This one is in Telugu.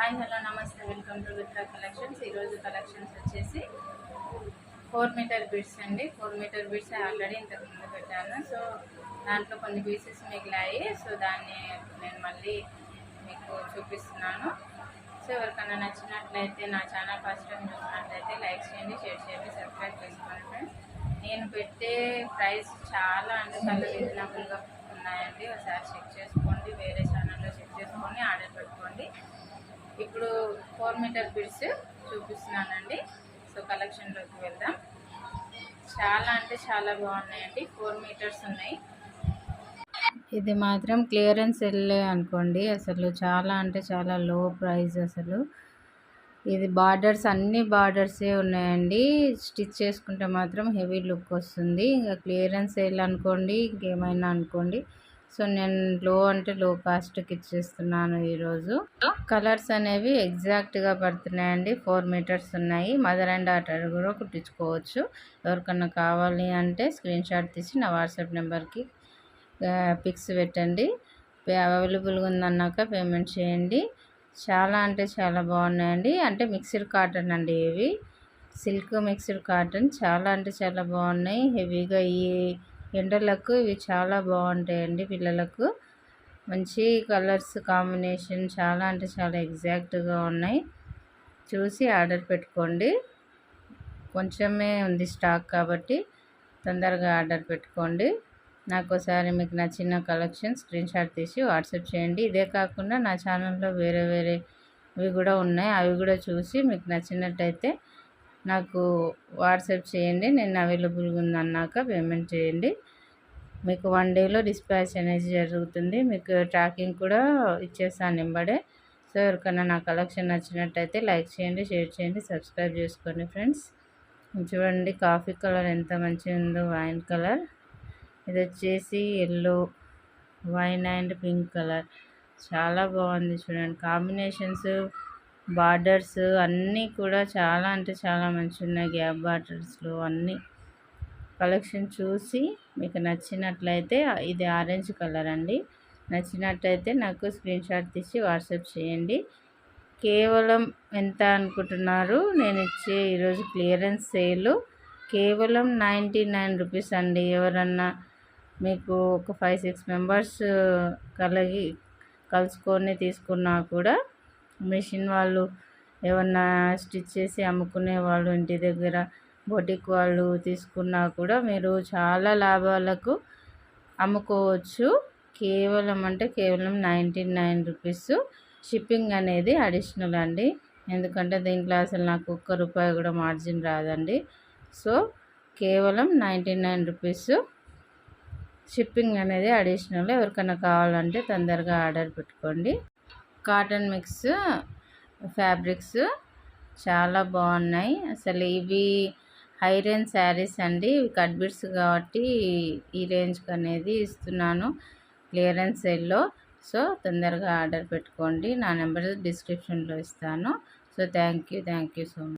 హాయ్ హలో నమస్తే, వెల్కమ్ టు విత్రా కలెక్షన్స్. ఈరోజు కలెక్షన్స్ వచ్చేసి 4 మీటర్ బిడ్స్ అండి. 4 మీటర్ బిడ్స్ ఆల్రెడీ ఇంతకుముందు పెట్టాను. సో దాంట్లో కొన్ని పీసెస్ మిగిలాయి. సో దాన్ని నేను మళ్ళీ మీకు చూపిస్తున్నాను. సో ఎవరికైనా నచ్చినట్లయితే నా ఛానల్ ఫస్ట్ టైం చూసినట్లయితే లైక్ చేయండి, షేర్ చేయండి, సబ్స్క్రైబ్ చేసుకోండి ఫ్రెండ్స్. నేను పెట్టే ప్రైస్ చాలా రీజనబుల్గా ఉన్నాయండి. ఒకసారి చెక్ చేసుకోండి, వేరే ఛానల్లో చెక్ చేసుకొని ఆర్డర్ పెట్టుకోండి. ఇప్పుడు 4 మీటర్ బిడ్స్ చూపిస్తున్నానండి. సో కలెక్షన్లోకి వెళ్దాం. చాలా అంటే చాలా బాగున్నాయండి. 4 మీటర్స్ ఉన్నాయి. ఇది మాత్రం క్లియరెన్స్ వెళ్ళే అనుకోండి. అసలు చాలా అంటే చాలా లో ప్రైస్. అసలు ఇది బార్డర్స్ అన్ని బార్డర్సే ఉన్నాయండి. స్టిచ్ చేసుకుంటే మాత్రం హెవీ లుక్ వస్తుంది. ఇంకా క్లియరెన్స్ సేల్ అనుకోండి, ఇంకేమైనా అనుకోండి. సో నేను లో అంటే లో కాస్ట్కి ఇచ్చేస్తున్నాను ఈరోజు. కలర్స్ అనేవి ఎగ్జాక్ట్గా పడుతున్నాయండి. 4 మీటర్స్ ఉన్నాయి. మదర్ అండ్ డాటర్ కూడా కుట్టించుకోవచ్చు. ఎవరికన్నా కావాలి అంటే స్క్రీన్ షాట్ తీసి నా వాట్సాప్ నెంబర్కి పిక్స్ పెట్టండి. అవైలబుల్గా ఉందన్నాక పేమెంట్ చేయండి. చాలా అంటే చాలా బాగున్నాయండి. అంటే మిక్స్డ్ కాటన్ అండి. ఇవి సిల్క్ మిక్స్డ్ కాటన్. చాలా అంటే చాలా బాగున్నాయి. హెవీగా ఈ ఎండలకు ఇవి చాలా బాగుంటాయండి. పిల్లలకు మంచి కలర్స్ కాంబినేషన్ చాలా అంటే చాలా ఎగ్జాక్ట్గా ఉన్నాయి. చూసి ఆర్డర్ పెట్టుకోండి. కొంచెమే ఉంది స్టాక్ కాబట్టి తొందరగా ఆర్డర్ పెట్టుకోండి. నాకు ఒకసారి మీకు నచ్చిన కలెక్షన్ స్క్రీన్ షాట్ తీసి వాట్సాప్ చేయండి. ఇదే కాకుండా నా ఛానల్లో వేరేవి కూడా ఉన్నాయి. అవి కూడా చూసి మీకు నచ్చినట్టయితే నాకు వాట్సాప్ చేయండి. నేను అవైలబుల్గా ఉందన్నాక పేమెంట్ చేయండి. మీకు 1 డేలో డిస్పాచ్ అనేది జరుగుతుంది. మీకు ట్రాకింగ్ కూడా ఇచ్చేస్తాను నెంబడే. సో ఎవరికైనా నా కలెక్షన్ నచ్చినట్టయితే లైక్ చేయండి, షేర్ చేయండి, సబ్స్క్రైబ్ చేసుకోండి ఫ్రెండ్స్. చూడండి కాఫీ కలర్ ఎంత మంచిగా ఉందో, వైన్ కలర్. ఇది వచ్చేసి yellow, wine and pink colour. చాలా బాగుంది చూడండి. కాంబినేషన్స్, బార్డర్స్ అన్నీ కూడా చాలా అంటే చాలా మంచిగా ఉన్నాయి. గ్యాప్ బార్డర్స్లో అన్నీ కలెక్షన్ చూసి మీకు నచ్చినట్లయితే, ఇది ఆరెంజ్ కలర్ అండి, నచ్చినట్టయితే నాకు స్క్రీన్ షాట్ తీసి వాట్సాప్ చేయండి. కేవలం ఎంత అనుకుంటున్నారు? నేను ఇచ్చే ఈరోజు క్లియరెన్స్ సేల్ కేవలం 99 రూపీస్ అండి. ఎవరన్నా మీకు ఒక 5-6 మెంబర్స్ కలుసుకొని తీసుకున్నా కూడా, మిషన్ వాళ్ళు ఏమన్నా స్టిచ్ చేసి అమ్ముకునే వాళ్ళు, ఇంటి దగ్గర బొటిక్ వాళ్ళు తీసుకున్నా కూడా మీరు చాలా లాభాలకు అమ్ముకోవచ్చు. కేవలం అంటే కేవలం 99 రూపీస్. షిప్పింగ్ అనేది అడిషనల్ అండి. ఎందుకంటే దీంట్లో అసలు నాకు ₹1 కూడా మార్జిన్ రాదండి. సో కేవలం 99 రూపీస్. షిప్పింగ్ అనేది అడిషనల్. ఎవరికైనా కావాలంటే తొందరగా ఆర్డర్ పెట్టుకోండి. కాటన్ మిక్స్ ఫ్యాబ్రిక్స్ చాలా బాగున్నాయి. అసలు ఇవి హై రేంజ్ శారీస్ అండి. ఇవి కట్ బిట్స్ కాబట్టి ఈ రేంజ్కి అనేది ఇస్తున్నాను క్లియరెన్స్ సేల్లో. సో తొందరగా ఆర్డర్ పెట్టుకోండి. నా నెంబర్ డిస్క్రిప్షన్లో ఇస్తాను. So thank you so much.